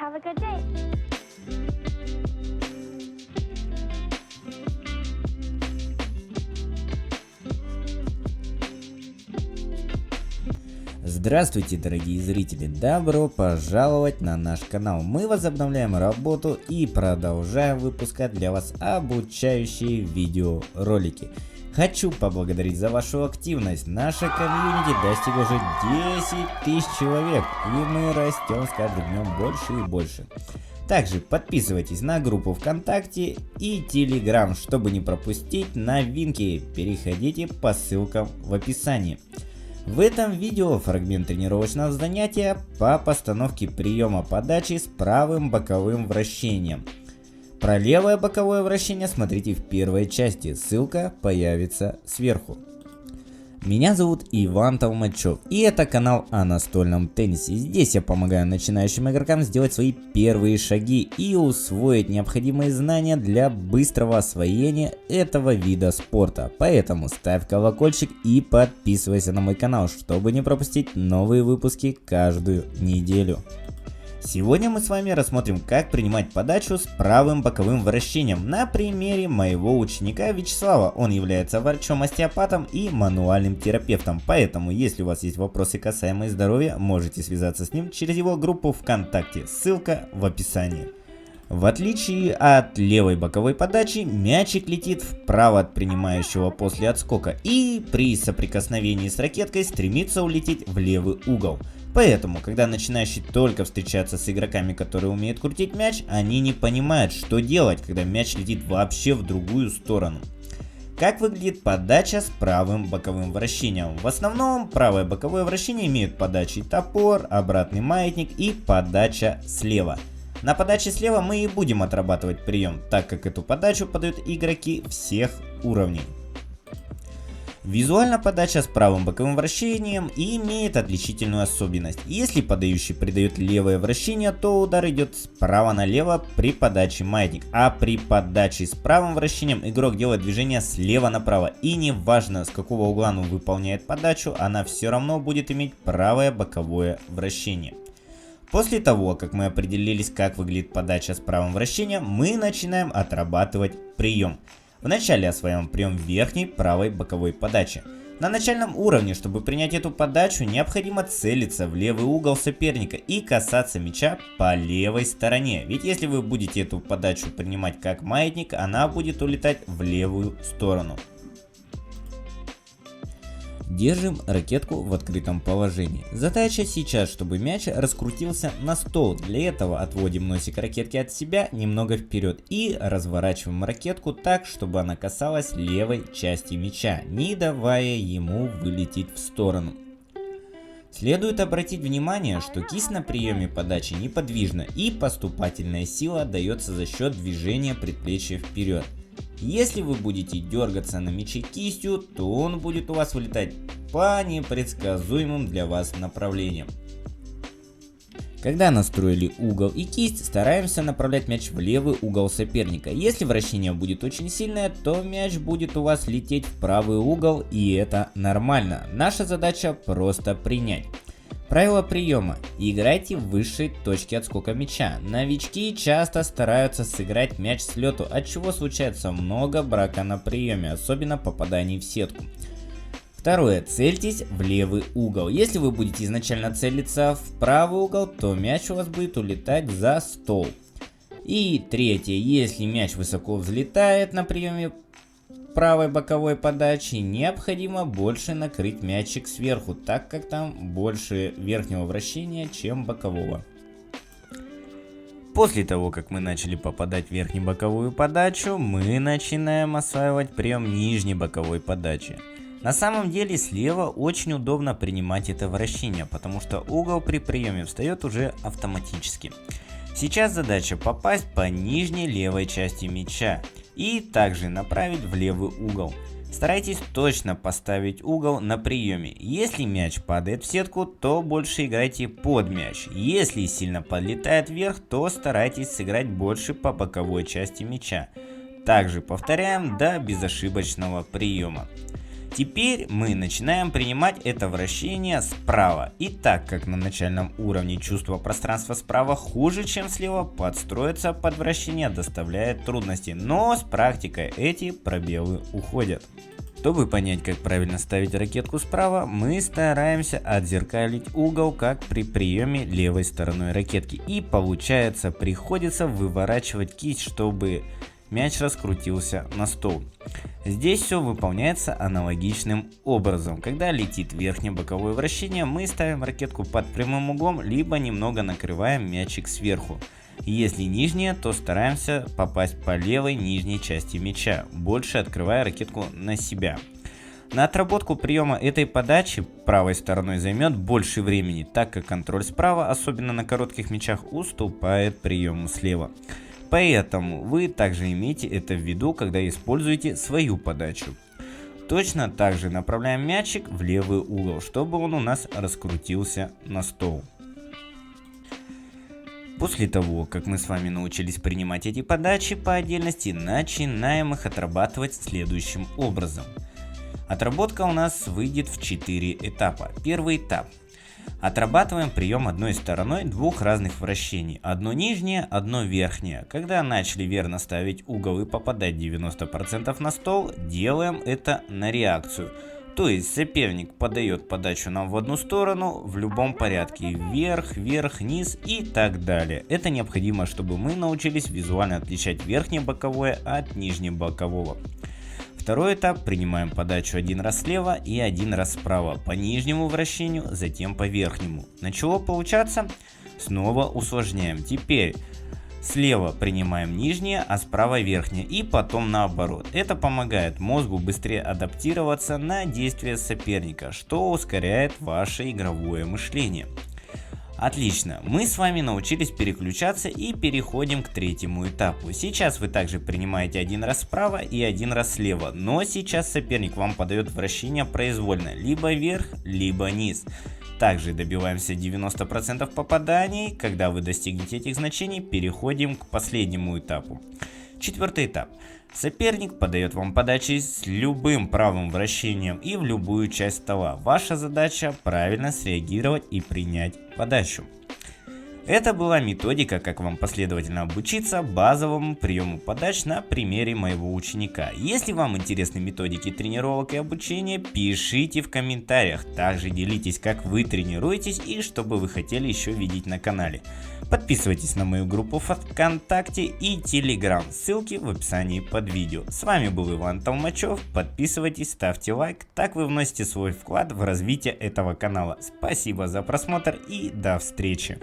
Have a good day. Здравствуйте, дорогие зрители! Добро пожаловать на наш канал! Мы возобновляем работу и продолжаем выпускать для вас обучающие видеоролики. Хочу поблагодарить за вашу активность. Наша комьюнити достигла уже 10 тысяч человек, и мы растем с каждым днем больше и больше. Также подписывайтесь на группу ВКонтакте и Телеграм, чтобы не пропустить новинки. Переходите по ссылкам в описании. В этом видео фрагмент тренировочного занятия по постановке приема подачи с правым боковым вращением. Про левое боковое вращение смотрите в первой части, ссылка появится сверху. Меня зовут Иван Толмачев, и это канал о настольном теннисе. Здесь я помогаю начинающим игрокам сделать свои первые шаги и усвоить необходимые знания для быстрого освоения этого вида спорта. Поэтому ставь колокольчик и подписывайся на мой канал, чтобы не пропустить новые выпуски каждую неделю. Сегодня мы с вами рассмотрим, как принимать подачу с правым боковым вращением на примере моего ученика Вячеслава. Он является врачом-остеопатом и мануальным терапевтом, поэтому если у вас есть вопросы касаемые здоровья, можете связаться с ним через его группу ВКонтакте, ссылка в описании. В отличие от левой боковой подачи, мячик летит вправо от принимающего после отскока и при соприкосновении с ракеткой стремится улететь в левый угол. Поэтому, когда начинающие только встречаться с игроками, которые умеют крутить мяч, они не понимают, что делать, когда мяч летит вообще в другую сторону. Как выглядит подача с правым боковым вращением? В основном правое боковое вращение имеет подачи топор, обратный маятник и подача слева. На подаче слева мы и будем отрабатывать прием, так как эту подачу подают игроки всех уровней. Визуально подача с правым боковым вращением имеет отличительную особенность. Если подающий придает левое вращение, то удар идет справа налево при подаче маятник, а при подаче с правым вращением игрок делает движение слева направо. И неважно, с какого угла он выполняет подачу, она все равно будет иметь правое боковое вращение. После того, как мы определились, как выглядит подача с правым вращением, мы начинаем отрабатывать прием. Вначале осваиваем прием верхней правой боковой подачи. На начальном уровне, чтобы принять эту подачу, необходимо целиться в левый угол соперника и касаться мяча по левой стороне. Ведь если вы будете эту подачу принимать как маятник, она будет улетать в левую сторону. Держим ракетку в открытом положении. Задача сейчас, чтобы мяч раскрутился на стол. Для этого отводим носик ракетки от себя немного вперед и разворачиваем ракетку так, чтобы она касалась левой части мяча, не давая ему вылететь в сторону. Следует обратить внимание, что кисть на приеме подачи неподвижна и поступательная сила дается за счет движения предплечья вперед. Если вы будете дергаться на мяче кистью, то он будет у вас вылетать по непредсказуемым для вас направлениям. Когда настроили угол и кисть, стараемся направлять мяч в левый угол соперника. Если вращение будет очень сильное, то мяч будет у вас лететь в правый угол, и это нормально. Наша задача просто принять. Правило приема. Играйте в высшей точке отскока мяча. Новички часто стараются сыграть мяч с лету, от чего случается много брака на приеме, особенно попаданий в сетку. Второе. Цельтесь в левый угол. Если вы будете изначально целиться в правый угол, то мяч у вас будет улетать за стол. И третье. Если мяч высоко взлетает на приеме правой боковой подачи, необходимо больше накрыть мячик сверху, так как там больше верхнего вращения, чем бокового. После того, как мы начали попадать в верхнебоковую подачу, мы начинаем осваивать прием нижней боковой подачи. На самом деле слева очень удобно принимать это вращение, потому что угол при приеме встает уже автоматически. Сейчас задача попасть по нижней левой части мяча и также направить в левый угол. Старайтесь точно поставить угол на приеме. Если мяч падает в сетку, то больше играйте под мяч. Если сильно подлетает вверх, то старайтесь сыграть больше по боковой части мяча. Также повторяем до безошибочного приема. Теперь мы начинаем принимать это вращение справа. И так как на начальном уровне чувство пространства справа хуже, чем слева, подстроиться под вращение доставляет трудности. Но с практикой эти пробелы уходят. Чтобы понять, как правильно ставить ракетку справа, мы стараемся отзеркалить угол, как при приеме левой стороной ракетки. И получается, приходится выворачивать кисть, чтобы мяч раскрутился на стол. Здесь все выполняется аналогичным образом. Когда летит верхнее боковое вращение, мы ставим ракетку под прямым углом, либо немного накрываем мячик сверху. Если нижнее, то стараемся попасть по левой нижней части мяча, больше открывая ракетку на себя. На отработку приема этой подачи правой стороной займет больше времени, так как контроль справа, особенно на коротких мячах, уступает приему слева. Поэтому вы также имейте это в виду, когда используете свою подачу. Точно так же направляем мячик в левый угол, чтобы он у нас раскрутился на стол. После того, как мы с вами научились принимать эти подачи по отдельности, начинаем их отрабатывать следующим образом. Отработка у нас выйдет в 4 этапа. Первый этап. Отрабатываем прием одной стороной двух разных вращений. Одно нижнее, одно верхнее. Когда начали верно ставить угол и попадать 90% на стол, делаем это на реакцию. То есть соперник подает подачу нам в одну сторону в любом порядке, вверх, вверх, низ и так далее. Это необходимо, чтобы мы научились визуально отличать верхнее боковое от нижнего бокового. Второй этап. Принимаем подачу один раз слева и один раз справа по нижнему вращению, затем по верхнему. Начало получаться? Снова усложняем. Теперь слева принимаем нижнее, а справа верхнее, и потом наоборот. Это помогает мозгу быстрее адаптироваться на действия соперника, что ускоряет ваше игровое мышление. Отлично, мы с вами научились переключаться и переходим к третьему этапу. Сейчас вы также принимаете один раз справа и один раз слева, но сейчас соперник вам подает вращение произвольно, либо вверх, либо низ. Также добиваемся 90% попаданий. Когда вы достигнете этих значений, переходим к последнему этапу. Четвертый этап. Соперник подает вам подачи с любым правым вращением и в любую часть стола. Ваша задача правильно среагировать и принять подачу. Это была методика, как вам последовательно обучиться базовому приему подач на примере моего ученика. Если вам интересны методики тренировок и обучения, пишите в комментариях. Также делитесь, как вы тренируетесь и что бы вы хотели еще видеть на канале. Подписывайтесь на мою группу ВКонтакте и Телеграм, ссылки в описании под видео. С вами был Иван Толмачев, подписывайтесь, ставьте лайк, так вы вносите свой вклад в развитие этого канала. Спасибо за просмотр и до встречи.